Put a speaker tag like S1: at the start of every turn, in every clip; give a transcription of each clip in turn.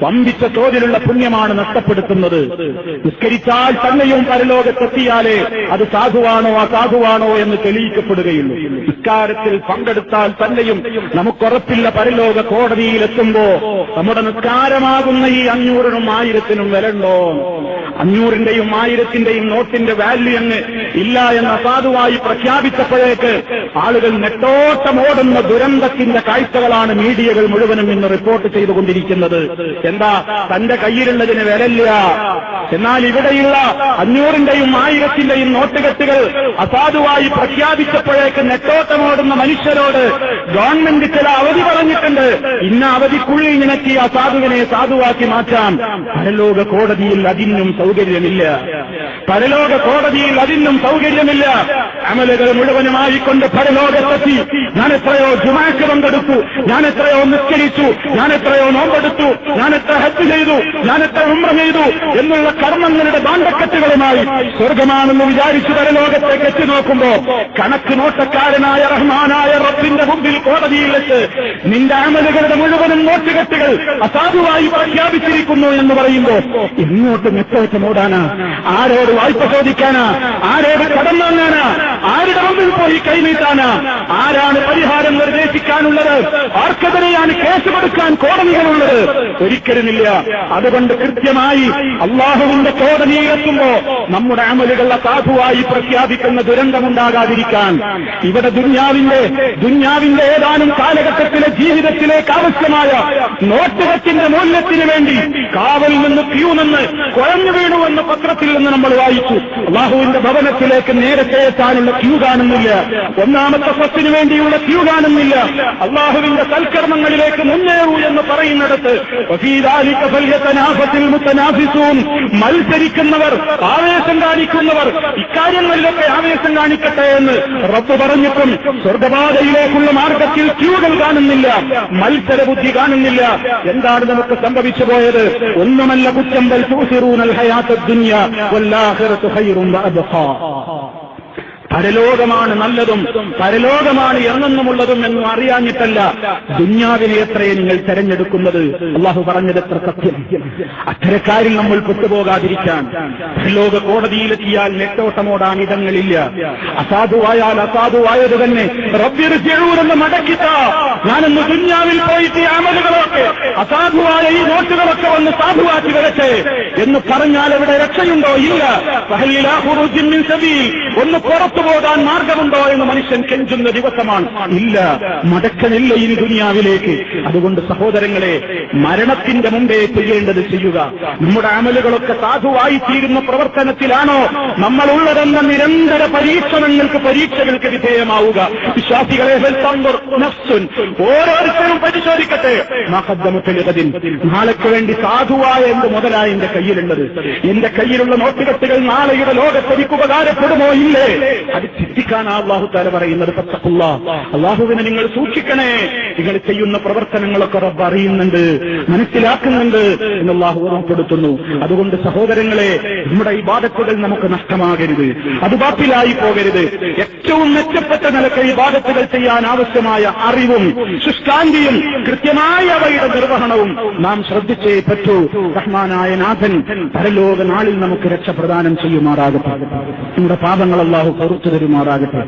S1: വമ്പിച്ച തോതിലുള്ള പുണ്യമാണ് നഷ്ടപ്പെടുത്തുന്നത്. നിസ്കരിച്ചാൽ തന്നെയും പരലോകത്തെത്തിയാലേ അത് സാധുവാണോ അസാധുവാണോ എന്ന് തെളിയിക്കപ്പെടുകയുള്ളൂ. നിസ്കാരത്തിൽ പങ്കെടുത്താൽ തന്നെയും നമുക്കുറപ്പില്ല പരലോക കോടതിയിലെത്തുമ്പോ നമ്മുടെ നിസ്കാരമാകുന്ന ഈ 500-നും 1000-നും വിലണ്ടോ. 500-ന്റെയും 1000-ന്റെയും നോട്ടിന്റെ വാല്യൂ അങ്ങ് ഇല്ല എന്ന് അസാധുവായി പ്രഖ്യാപിച്ചപ്പോഴേക്ക് ആളുകൾ നെട്ടോട്ടമോടുന്ന ദുരന്തത്തിന്റെ കാഴ്ചകളാണ് മീഡിയകൾ മുഴുവനും ഇന്ന് റിപ്പോർട്ട് ചെയ്തുകൊണ്ടിരിക്കുന്നത്. എന്താ, തന്റെ കയ്യിലുള്ളതിന് വിലയില്ല. എന്നാൽ ഇവിടെയുള്ള 500-ന്റെയും 1000-ന്റെയും നോട്ടുകെട്ടുകൾ അസാധുവായി പ്രഖ്യാപിച്ചപ്പോഴേക്ക് നെട്ടോട്ടമോടുന്ന മനുഷ്യരോട് ഗവൺമെന്റ് ചില അവധി പറഞ്ഞിട്ടുണ്ട്. ഇന്ന അവധിക്കുള്ളിൽ നിനക്ക് ഈ അസാധുവിനെ സാധുവാക്കി മാറ്റാം. പരലോക കോടതിയിൽ അതിനും സൗകര്യമില്ല. പരലോക കോടതിയിൽ അതിനും സൗകര്യമില്ല. അമലുകൾ മുഴുവനുമായിക്കൊണ്ട് പരലോകത്തെത്തി ഞാൻ എത്രയോ ജുമാക്ക് പങ്കെടുത്തു, ഞാൻ എത്രയോ നിസ്കരിച്ചു, ഞാൻ എത്രയോ നോമ്പെടുത്തു, ഞാൻ എത്ര ഹജ്ജ് ചെയ്തു, ഞാൻ എത്ര ഉംറ ചെയ്തു എന്നുള്ള കർമ്മങ്ങളുടെ ബാണ്ടക്കെട്ടുകളുമായി സ്വർഗമാണെന്ന് വിചാരിച്ചു പരലോകത്തേക്ക് എത്തി നോക്കുമ്പോ കണക്ക് നോട്ടക്കാരനായ റഹ്മാനായ റബ്ബിന്റെ മുമ്പിൽ കോടതിയിൽ വെച്ച് നിന്റെ അമലുകളുടെ മുഴുവനും നോട്ടുകെട്ടുകൾ അസാധുവായി പ്രഖ്യാപിച്ചിരിക്കുന്നു എന്ന് പറയുമ്പോ എങ്ങോട്ട് മെച്ചോട്ടമോടാനാ? ആരോട് വായ്പ ചോദിക്കാനാ? ആരോട് കടം വാങ്ങാനാ? ആരുടെ മുമ്പിൽ പോയി കൈനീട്ടാനാ? ആരാണ് പരിഹാരം നിർദ്ദേശിക്കാനുള്ളത്? ആർക്കെതിരെയാണ് കേസുകൊടുക്കാൻ കോടതികളുള്ളത്? ഒരിക്കലുമില്ല. അതുകൊണ്ട് കൃത്യമായി അള്ളാഹുവിന്റെ കോടതിയിലെത്തുമ്പോ നമ്മുടെ അമലുകൾ അസാധുവായി പ്രഖ്യാപിക്കുന്ന ദുരന്തമുണ്ടാകാതിരിക്കാൻ ഇവിടെ ദുന്യാവിന്റെ ഏതാനും കാലഘട്ടത്തിലെ ജീവിതത്തിലേക്ക് ആവശ്യമായ നോട്ടുകെട്ടിന്റെ മൂല്യത്തിന് വേണ്ടി കാവൽ നിന്ന് ക്യൂ നിന്ന് കുഴഞ്ഞു വീണുവെന്ന് പത്രത്തിൽ നിന്ന് നമ്മൾ വായിച്ചു. അള്ളാഹുവിന്റെ ഭവനത്തിലേക്ക് നേരത്തെ എത്താനുള്ള ക്യൂ കാണുന്നില്ല. ഒന്നാമത്തെ സ്വത്തിന് വേണ്ടിയുള്ള ക്യൂ കാണുന്നില്ല. അള്ളാഹുവിന്റെ സൽക്കർമ്മങ്ങളിലേക്ക് മുന്നേറൂ എന്ന് പറയുന്നിടത്ത് മത്സരിക്കുന്നവർ, ആവേശം കാണിക്കുന്നവർ ഇക്കാര്യങ്ങളിലൊക്കെ ആവേശം കാണിക്കട്ടെ എന്ന് റബ്ബ് പറഞ്ഞിട്ടും സ്വർഗപാതയിലേക്കുള്ള മാർഗത്തിൽ ക്യൂകൾ കാണുന്നില്ല, മത്സരബുദ്ധി കാണുന്നില്ല. എന്താണ് നമുക്ക് സംഭവിച്ചു പോയത്? ഒന്നുമല്ല കുറ്റം, ബൽ തുസിറൂനൽ ഹയാത്തദ് ദുനിയ വല്ലാഖിറതു ഖൈറുൻ വഅബ്ഖാ. പരലോകമാണ് നല്ലതും പരലോകമാണ് എന്നെന്നുമുള്ളതും എന്നും അറിയാഞ്ഞിട്ടല്ല ദുന്യാവിനെ എത്രയെ നിങ്ങൾ തെരഞ്ഞെടുക്കുന്നത്. അള്ളാഹു പറഞ്ഞത് എത്ര സത്യം. അത്തരക്കാരിൽ നമ്മൾ പെട്ടുപോകാതിരിക്കാൻ പരലോക കോടതിയിലെത്തിയാൽ നെട്ടോട്ടമോടാൻ ഇടങ്ങളില്ല. അസാധുവായാൽ അസാധുവായത് തന്നെ റബ്ബിർജിഊനെന്ന് മടക്കിത്ത, ഞാനൊന്ന് ദുന്യാവിൽ പോയിട്ട് ഈ അമലുകളൊക്കെ അസാധുവായ ഈ നോട്ടുകളൊക്കെ ഒന്ന് സാധുവാക്കി വരട്ടെ എന്ന് പറഞ്ഞാൽ അവിടെ രക്ഷയുണ്ടോ? ഇല്ല. ഫഹലിലാ ഖുറൂജിൻ മിൻ സബീൽ, ഒന്ന് പുറത്തു പോകാൻ മാർഗമുണ്ടോ എന്ന് മനുഷ്യൻ കെഞ്ചുന്ന ദിവസമാണ്. ഇല്ല, മടക്കനില്ല ഇനി ദുനിയാവിലേക്ക്. അതുകൊണ്ട് സഹോദരങ്ങളെ, മരണത്തിന്റെ മുമ്പേ ചെയ്യേണ്ടത് ചെയ്യുക. നമ്മുടെ അമലുകളൊക്കെ സാധുവായി തീരുന്ന പ്രവർത്തനത്തിലാണോ നമ്മൾ ഉള്ളതെന്ന നിരന്തര പരീക്ഷകൾക്ക് വിധേയമാവുക. വിശ്വാസികളെ ഓരോരുത്തരും പരിശോധിക്കട്ടെ. നാളേക്ക് വേണ്ടി സാധുവായ എന്ത് മുതലായ എന്റെ കയ്യിലുള്ളത്? എന്റെ കയ്യിലുള്ള നോട്ടുകെട്ടുകൾ നാളെയുടെ ലോകത്ത് എനിക്ക് ഉപകാരപ്പെടുമോ ഇല്ലേ? അത് ചിന്തിക്കാൻ അല്ലാഹു തആല പറയുന്നത്. അല്ലാഹുവിനെ നിങ്ങൾ സൂക്ഷിക്കണേ. നിങ്ങൾ ചെയ്യുന്ന പ്രവർത്തനങ്ങളൊക്കെ റബ്ബ് അറിയുന്നുണ്ട്, മനസ്സിലാക്കുന്നുണ്ട് എന്ന് അല്ലാഹു ഓർമ്മപ്പെടുത്തുന്നു. അതുകൊണ്ട് സഹോദരങ്ങളെ, നമ്മുടെ ഇബാദത്തുകൾ നമുക്ക് നഷ്ടമാകരുത്, അത് ബാത്തിലായി പോകരുത്. ഏറ്റവും മെച്ചപ്പെട്ട നിലക്ക് ഇബാദത്തുകൾ ചെയ്യാൻ ആവശ്യമായ അറിവും ശുഷ്കാന്തിയും കൃത്യമായ അവയുടെ നിർവഹണവും നാം ശ്രദ്ധിച്ചേ പറ്റൂ. റഹ്മാനായ നാഥൻ പരലോക നാളിൽ നമുക്ക് രക്ഷപ്രദാനം ചെയ്യുമാറാകട്ടെ. നമ്മുടെ പാപങ്ങൾ അല്ലാഹു പുറത്തു തരുമാറാകട്ടെ.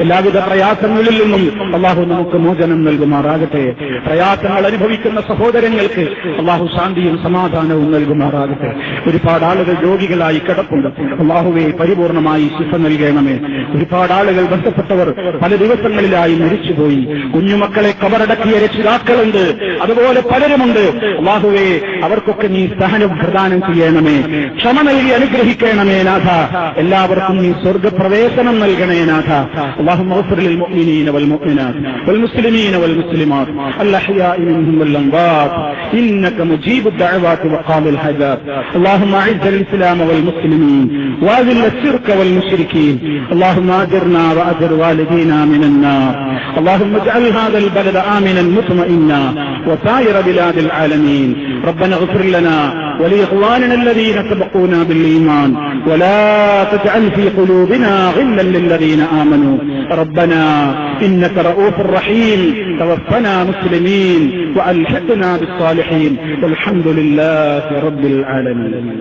S1: എല്ലാവിധ പ്രയാസങ്ങളിൽ നിന്നും അല്ലാഹു നമുക്ക് മോചനം നൽകുമാറാകട്ടെ. പ്രയാസങ്ങൾ അനുഭവിക്കുന്ന സഹോദരങ്ങൾക്ക് അല്ലാഹു ശാന്തിയും സമാധാനവും നൽകുമാറാകട്ടെ. ഒരുപാട് ആളുകൾ രോഗികളായി കിടപ്പുണ്ട്. അല്ലാഹുവേ, പരിപൂർണമായി ശിഫ നൽകണമേ. ഒരുപാട് ആളുകൾ ബന്ധപ്പെട്ടവർ പല ദിവസങ്ങളിലായി മരിച്ചുപോയി. കുഞ്ഞുമക്കളെ കബറടക്കിയ രക്ഷിതാക്കളുണ്ട്, അതുപോലെ പലരുമുണ്ട്. അല്ലാഹുവേ, അവർക്കൊക്കെ നീ സഹനം പ്രദാനം ചെയ്യണമേ, ക്ഷമ നൽകി അനുഗ്രഹിക്കണമേ നാഥ. എല്ലാവർക്കും നീ സ്വർഗപ്രവേശനം നൽകണേ നാഥ. اللهم اغفر للمؤمنين والمؤمنات والمسلمين والمسلمات الأحياء منهم والأموات إنك مجيب الدعوات وقاضي الحاجات. اللهم أعز الإسلام والمسلمين وأذل الشرك والمشركين. اللهم أجرنا وأجر والدينا من النار. اللهم اجعل هذا البلد آمنا مطمئنا وسائر بلاد العالمين. ربنا اغفر لنا ولإخواننا الذين سبقونا بالإيمان ولا تجعل في قلوبنا غلا للذين آمنوا ربنا إنك رؤوف رحيم توفنا مسلمين وألحقنا بالصالحين والحمد لله رب العالمين.